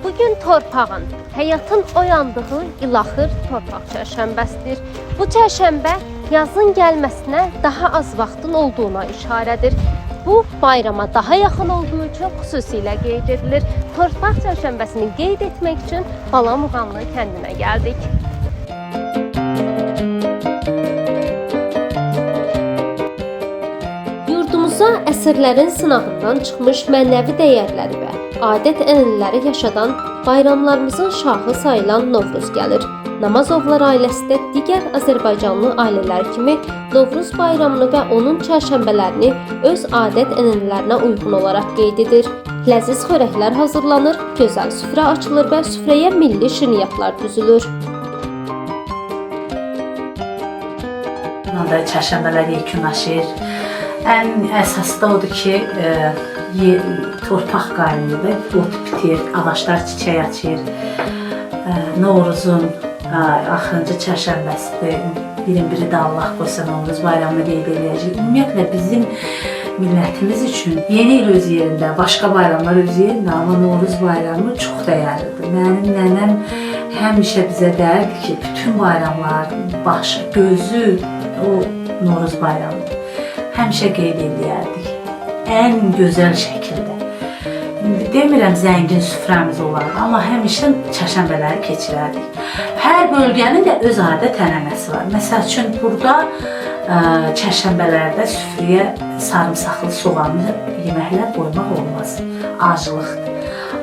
Bugün torpağın, həyatın oyandığı ilaxır torpaq çərşənbəsidir. Bu çərşənbə yazın gəlməsinə daha az vaxtın olduğuna işarədir. Bu bayrama daha yaxın olduğu üçün xüsusilə qeyd edilir. Torpaq çərşənbəsini qeyd etmək üçün Balamuğanlı kəndinə gəldik. Yurdumuza əsrlərin sınağından çıxmış mənəvi dəyərləri və adət-ənənələri yaşadan bayramlarımızın şahı sayılan Novruz gəlir. Namazovlar ailəsi də digər Azərbaycanlı ailələr kimi Novruz bayramını və onun çərşənbələrini öz adət-ənənələrinə uyğun olaraq qeyd edir. Ləziz xörəklər hazırlanır, gözəl süfrə açılır və süfrəyə milli şirniyyatlar düzülür. Bunda çərşənbələr yekunlaşır. Ən əsası da odur ki, torpaq qaynayır, ot bitir, ağaclar çiçək açır. Novruzun axırıncı çərşənbəsidir. Birin-biri də Allah qoysa Novruz bayramını qeyd edəcək. Ümumiyyətlə bizim millətimiz üçün yeni il öz yerində, başqa bayramlar öz yerində, amma Novruz bayramı çox dəyərlidir. Mənim nənəm həmişə bizə deyirdi ki, bütün bayramlar başı, gözü o Novruz bayramıdır. Həmişə qeyd edərdik. Ən gözəl şəkildə. Demirəm zəngin süfrəmiz olardı, amma həmişə çərşənbələri keçirərdik. Hər bölgənin də öz adət-ənənəsi var. Məsəl üçün, burada çərşənbələrdə süfrəyə sarımsaqlı, soğanlı yeməklər qoymaq olmaz. Acılıqdır.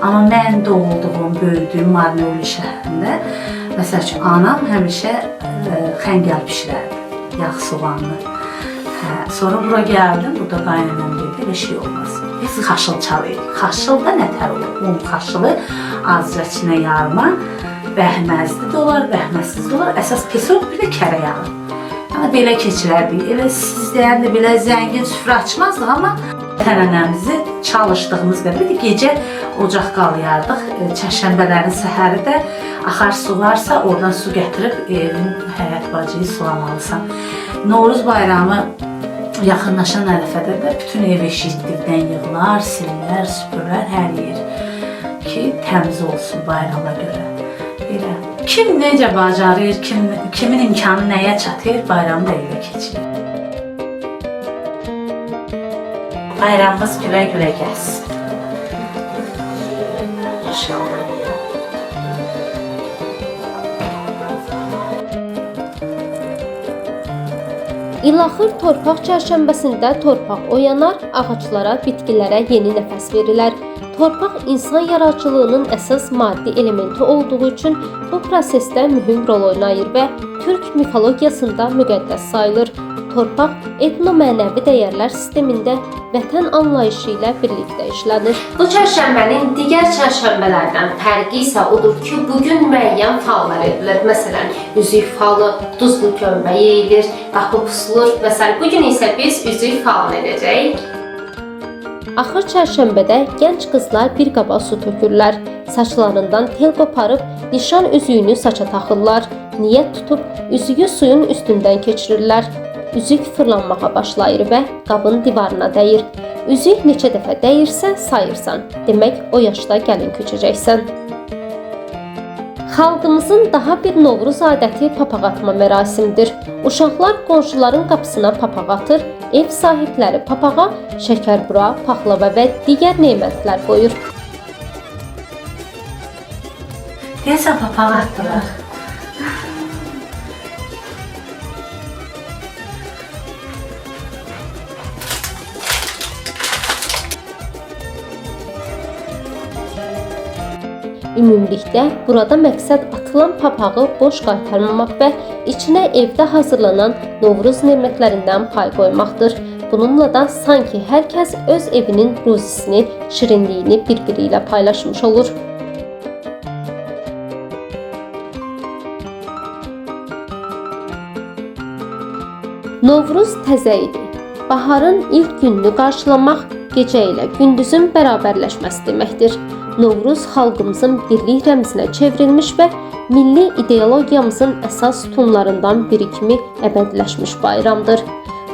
Amma mən doğulduğum, böyüdüyüm Marnoli şəhərində, məsəl üçün, anam həmişə xəngəl bişirərdi, yağ soğanlı. Sonra bura gəldim, burada qaynanam dedi, bir şey olmaz. Biz xaşıl çalıyıq. Xaşıl da nətər olur? Un xaşılı, azca içinə yarma, bəhməzli də olar, bəhməzsiz də olar. Əsas pesok, bir də kərə yağı. Yəni, belə keçirərdik. Elə siz deyəndə belə zəngin süfrə açmazdıq, amma tənənəmizi çalışdığımız qədər. Bir də gecə ocaq qalayardıq. Çərşənbələrin səhəri də axar su varsa, oradan su gətirib evin həyət bacıyı sulamalısan. Novruz bayramı yaxınlaşan ərəfədə də bütün ev eşitdirdən yığılar, sillər, süpürlər hər yer ki, təmiz olsun bayrama görə. Belə. Kim necə bacarır, kimin imkanı nəyə çatır, bayramı da elə keçirir. Bayramımız gülə-gülə gəlsin. İnşallah. İlaxır torpaq çərşənbəsində torpaq oyanar, ağaclara, bitkilərə yeni nəfəs verilər. Torpaq insan yaradıcılığının əsas maddi elementi olduğu üçün bu prosesdə mühüm rol oynayır və Türk mifologiyasında müqəddəs sayılır. Torpaq etno-mənəvi dəyərlər sistemində vətən anlayışı ilə birlikdə işlənir. Bu çərşənbənin digər çərşənbələrdən fərqi isə odur ki, bugün müəyyən fallar edilir. Məsələn, üzük falı, duzlu kömbə yeyilir, qapı pusulur. Məsələn, bugün isə biz üzük falını edəcəyik. Axır çərşənbədə gənc qızlar bir qaba su tökürlər. Saçlarından tel qoparıb nişan üzüyünü saça taxırlar. Niyyət tutub üzüyü suyun üstündən keçirirlər. Üzük fırlanmağa başlayır və qabın divarına dəyir. Üzük neçə dəfə dəyirsə sayırsan. Demək, o yaşda gəlin köçəcəksən. Xalqımızın daha bir Novruz adəti papaq atma mərasimidir. Uşaqlar qonşuların qapısına papaq atır, ev sahibləri papağa şəkərbura, paxlava və digər nemətlər qoyur. Deyəsən papaq atdılar. Ümumilikdə burada məqsəd atılan papağı boş qaytarmamaq və içinə evdə hazırlanan Novruz nemətlərindən pay qoymaqdır. Bununla da sanki hər kəs öz evinin ruzisini, şirinliyini bir-biri ilə paylaşmış olur. Novruz təzə idi. Baharın ilk gününü qarşılamaq gecə ilə gündüzün bərabərləşməsi deməkdir. Novruz xalqımızın birlik rəmzinə çevrilmiş və milli ideologiyamızın əsas sütunlarından biri kimi əbədiləşmiş bayramdır.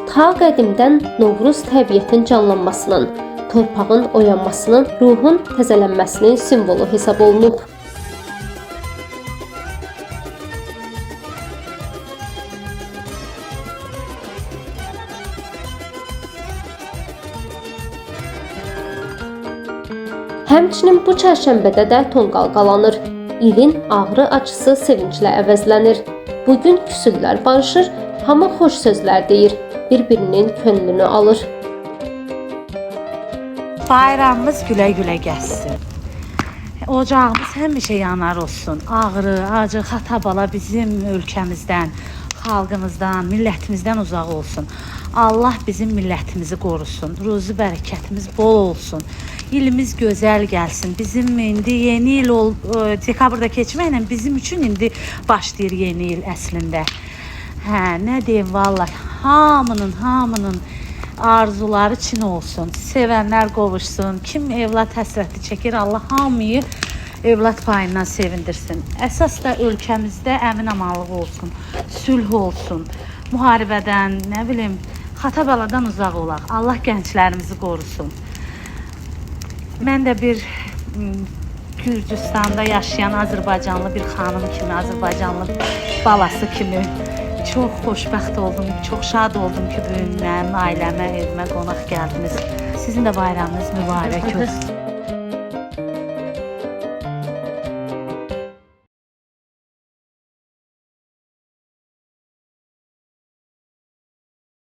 Ta qədimdən Novruz təbiətin canlanmasının, torpağın oyanmasının, ruhun təzələnməsinin simvolu hesab olunub. Həmçinin bu çərşənbədə də tonqal qalanır. İlin ağrı acısı sevinclə əvəzlənir. Bugün küsüllər barışır, hamı xoş sözlər deyir, bir-birinin könlünü alır. Bayramımız gülə-gülə gəlsin. Ocağımız həmişə yanar olsun. Ağrı, acı, xata-bala bizim ölkəmizdən, xalqımızdan, millətimizdən uzaq olsun. Allah bizim millətimizi qorusun. Ruzi bərəkətimiz bol olsun. İlimiz gözəl gəlsin. Bizim indi yeni il dekabrda keçməklə bizim üçün indi başlayır yeni il əslində. Nə deyim vallahi, hamının arzuları Çin olsun. Sevənlər qovuşsun. Kim evlad həsrəti çəkir, Allah hamıyı evlad payından sevindirsin. Əsas da ölkəmizdə əmin-amanlıq olsun, sülh olsun. Müharibədən, nə bilim, xata-baladan uzaq olaq. Allah gənclərimizi qorusun. Mən də bir Gürcüstanda yaşayan Azərbaycanlı bir xanım kimi, Azərbaycanlı balası kimi çox xoşbəxt oldum, çox şad oldum ki, bu gün mənim ailəmə, evimə qonaq gəldiniz. Sizin də bayramınız mübarək olsun.